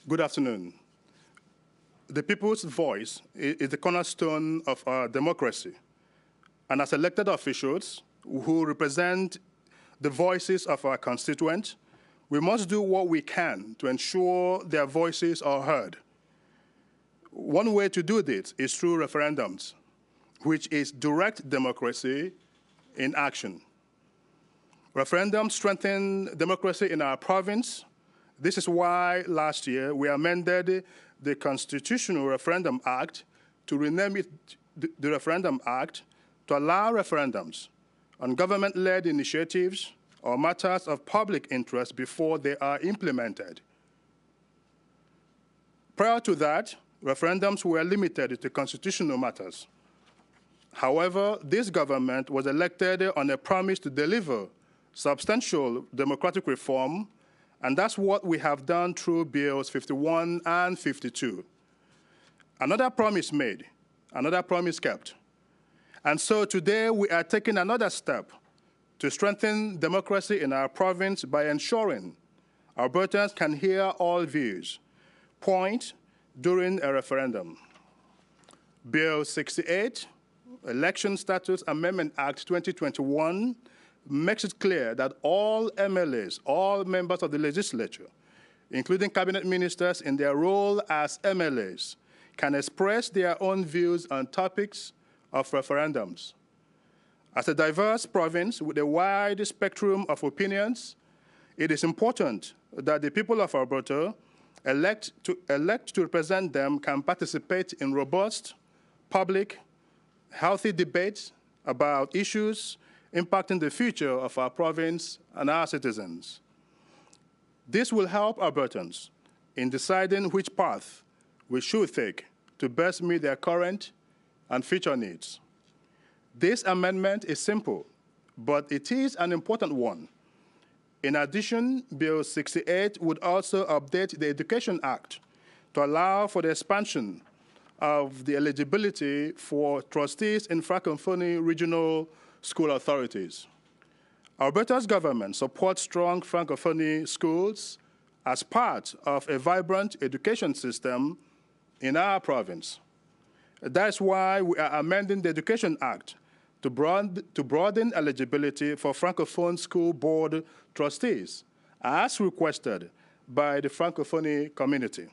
Good afternoon. The people's voice is the cornerstone of our democracy. And as elected officials who represent the voices of our constituents, we must do what we can to ensure their voices are heard. One way to do this is through referendums, which is direct democracy in action. Referendums strengthen democracy in our province. This is why last year we amended the Constitutional Referendum Act to rename it the Referendum Act to allow referendums on government-led initiatives or matters of public interest before they are implemented. Prior to that, referendums were limited to constitutional matters. However, this government was elected on a promise to deliver substantial democratic reform, and that's what we have done through Bills 51 and 52. Another promise made, another promise kept. And so today we are taking another step to strengthen democracy in our province by ensuring Albertans can hear all views, point during a referendum. Bill 68, Election Status Amendment Act 2021, makes it clear that all MLAs, all members of the legislature, including cabinet ministers in their role as MLAs, can express their own views on topics of referendums. As a diverse province with a wide spectrum of opinions, it is important that the people of Alberta elect to represent them can participate in robust, public, healthy debates about issues impacting the future of our province and our citizens. This will help Albertans in deciding which path we should take to best meet their current and future needs. This amendment is simple, but it is an important one. In addition, Bill 68 would also update the Education Act to allow for the expansion of the eligibility for trustees in Francophone regional school authorities. Alberta's government supports strong Francophone schools as part of a vibrant education system in our province. That's why we are amending the Education Act to broaden eligibility for Francophone school board trustees, as requested by the Francophone community.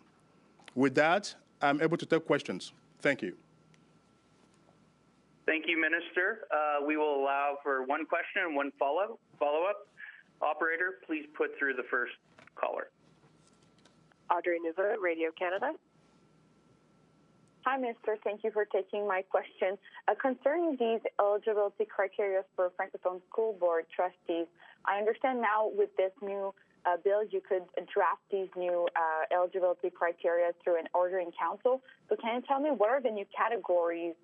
With that, I'm able to take questions. Thank you. Thank you, Minister. We will allow for one question and one follow-up. Operator, please put through the first caller. Audrey Nouveau, Radio Canada. Hi, Minister. Thank you for taking my question. Concerning these eligibility criteria for Francophone School Board trustees, I understand now with this new bill, you could draft these new eligibility criteria through an order in council. So can you tell me what are the new categories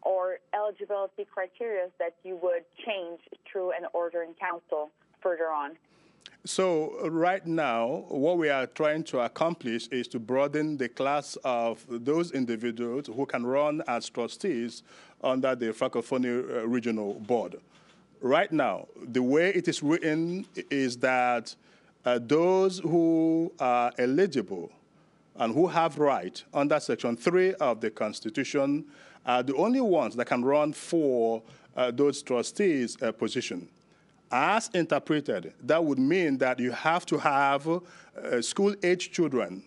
or eligibility criteria that you would change through an order in council further on? So right now, what we are trying to accomplish is to broaden the class of those individuals who can run as trustees under the Francophone Regional Board. Right now, the way it is written is that those who are eligible and who have right under Section 3 of the Constitution are the only ones that can run for those trustees' position. As interpreted, that would mean that you have to have school-age children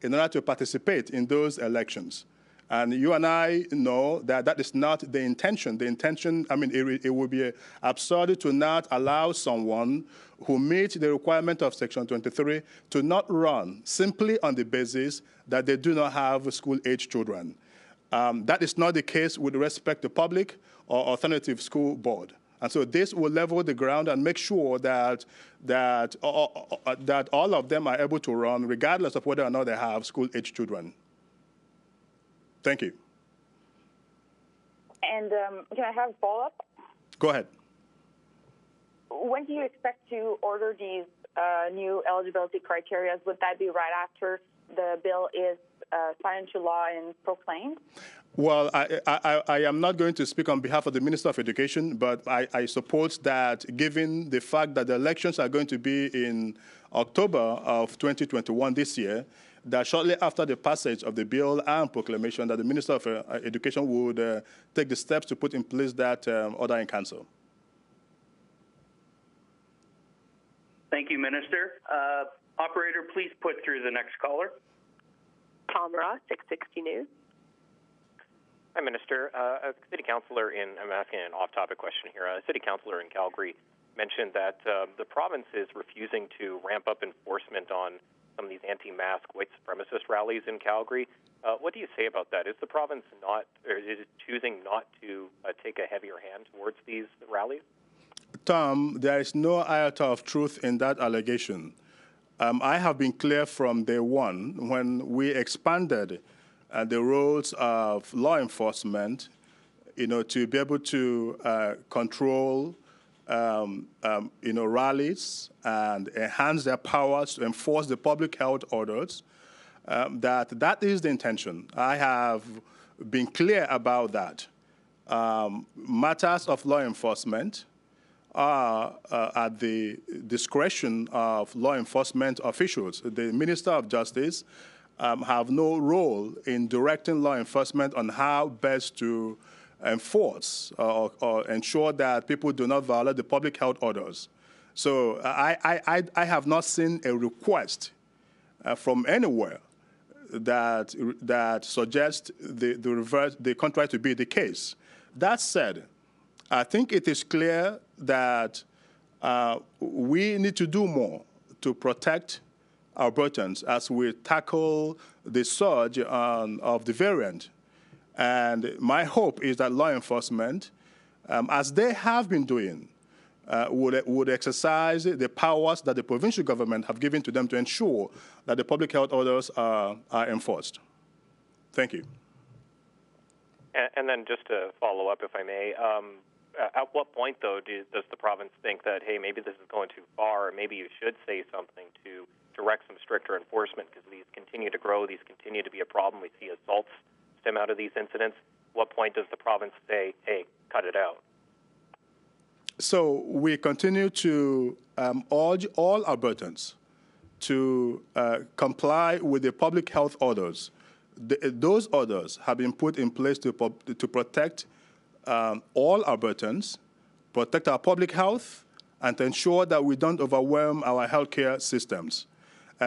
in order to participate in those elections. And you and I know that that is not the intention. The intention, I mean, it would be absurd to not allow someone who meets the requirement of Section 23 to not run simply on the basis that they do not have school-age children. That is not the case with respect to public or alternative school board. And so this will level the ground and make sure that all of them are able to run, regardless of whether or not they have school-age children. Thank you. And can I have a follow-up? Go ahead. When do you expect to order these new eligibility criteria? Would that be right after the bill is signed into law and proclaimed? Well, I am not going to speak on behalf of the Minister of Education, but I suppose that given the fact that the elections are going to be in October of 2021 this year, that shortly after the passage of the bill and proclamation that the Minister of Education would take the steps to put in place that order in council. Thank you, Minister. Operator, please put through the next caller. Tom Ross, 660 News. Hi, Minister. A city councillor I'm asking an off-topic question here. A city councillor in Calgary mentioned that the province is refusing to ramp up enforcement on some of these anti-mask white supremacist rallies in Calgary. What do you say about that? Is the province is it choosing not to take a heavier hand towards these rallies? Tom, there is no iota of truth in that allegation. I have been clear from day one when we expanded the roles of law enforcement, to be able to control, rallies and enhance their powers to enforce the public health orders. That is the intention. I have been clear about that. Matters of law enforcement are at the discretion of law enforcement officials. The Minister of Justice have no role in directing law enforcement on how best to enforce or ensure that people do not violate the public health orders. So I have not seen a request from anywhere that suggests the contrary to be the case. That said, I think it is clear that we need to do more to protect Albertans as we tackle the surge of the variant. And my hope is that law enforcement, as they have been doing, would exercise the powers that the provincial government have given to them to ensure that the public health orders are enforced. Thank you. And then just to follow up, if I may, at what point, though, does the province think that, hey, maybe this is going too far, or maybe you should say something to direct some stricter enforcement because these continue to grow, these continue to be a problem. We see assaults stem out of these incidents. What point does the province say, hey, cut it out? So we continue to urge all Albertans to comply with the public health orders. Those orders have been put in place to protect all Albertans, protect our public health, and to ensure that we don't overwhelm our healthcare systems.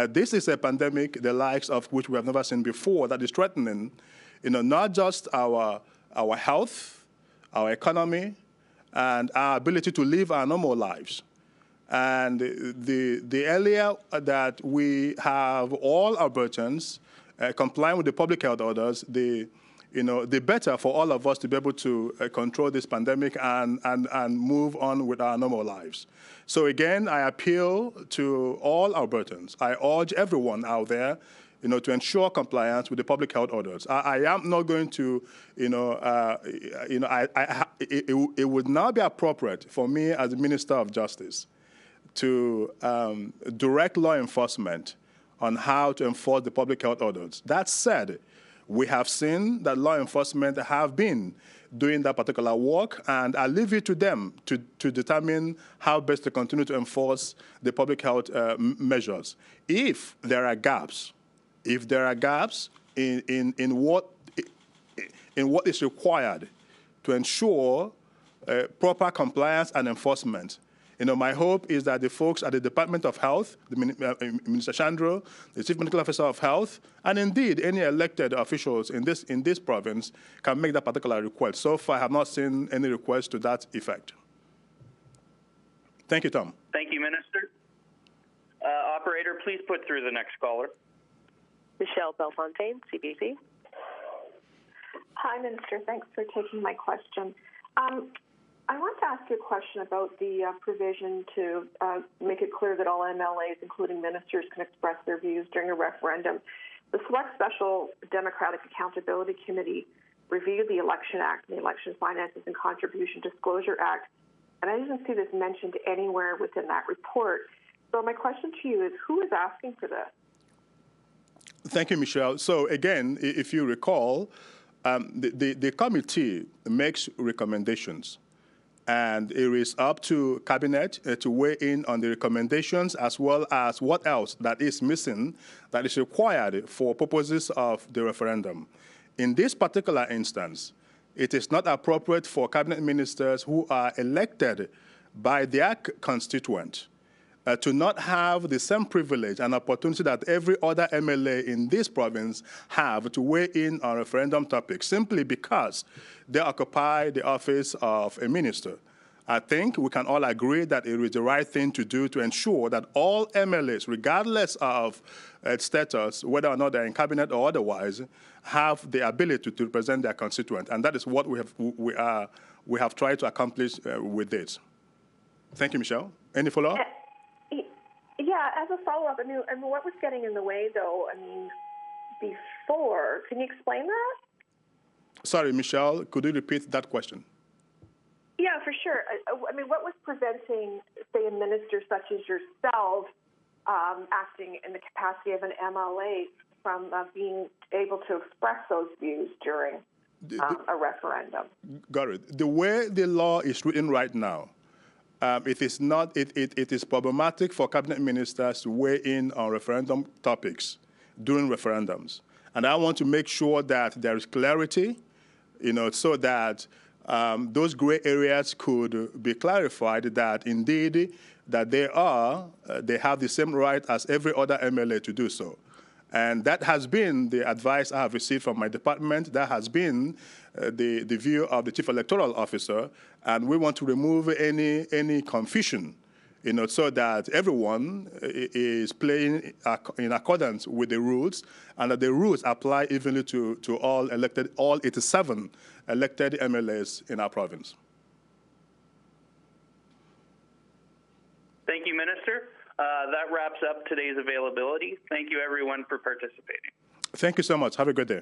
This is a pandemic, the likes of which we have never seen before, that is threatening, not just our health, our economy, and our ability to live our normal lives. And the earlier that we have all Albertans complying with the public health orders, the better for all of us to be able to control this pandemic and move on with our normal lives. So again, I appeal to all Albertans. I urge everyone out there, to ensure compliance with the public health orders. I am not going to, it would not be appropriate for me as the Minister of Justice to direct law enforcement on how to enforce the public health orders. That said, we have seen that law enforcement have been doing that particular work, and I leave it to them to determine how best to continue to enforce the public health measures. If there are gaps in what is required to ensure proper compliance and enforcement, my hope is that the folks at the Department of Health, Minister Chandro, the Chief Medical Officer of Health, and indeed any elected officials in this province can make that particular request. So far, I have not seen any request to that effect. Thank you, Tom. Thank you, Minister. Operator, please put through the next caller. Michelle Belfontaine, CBC. Hi, Minister. Thanks for taking my question. I want to ask you a question about the provision to make it clear that all MLAs, including ministers, can express their views during a referendum. The Select Special Democratic Accountability Committee reviewed the Election Act and the Election Finances and Contribution Disclosure Act, and I didn't see this mentioned anywhere within that report. So my question to you is, who is asking for this? Thank you, Michelle. So again, if you recall, the committee makes recommendations. And it is up to Cabinet to weigh in on the recommendations as well as what else that is missing that is required for purposes of the referendum. In this particular instance, it is not appropriate for Cabinet ministers who are elected by their constituent to not have the same privilege and opportunity that every other MLA in this province have to weigh in on referendum topics simply because they occupy the office of a minister. I think we can all agree that it is the right thing to do to ensure that all MLAs, regardless of status, whether or not they're in cabinet or otherwise, have the ability to represent their constituent. And that is what we have tried to accomplish with this. Thank you, Michelle. Any follow-up? Yeah, as a follow-up, I mean, what was getting in the way, though, before? Can you explain that? Sorry, Michelle, could you repeat that question? Yeah, for sure. I mean, what was preventing, say, a minister such as yourself acting in the capacity of an MLA from being able to express those views during a referendum? Got it. The way the law is written right now, it is problematic for cabinet ministers to weigh in on referendum topics during referendums. And I want to make sure that there is clarity, so that those gray areas could be clarified that indeed that they have the same right as every other MLA to do so. And that has been the advice I have received from my department. That has been the view of the Chief Electoral Officer. And we want to remove any confusion, so that everyone is playing in accordance with the rules, and that the rules apply evenly to all 87 elected MLAs in our province. Thank you, Minister. That wraps up today's availability. Thank you, everyone, for participating. Thank you so much. Have a good day.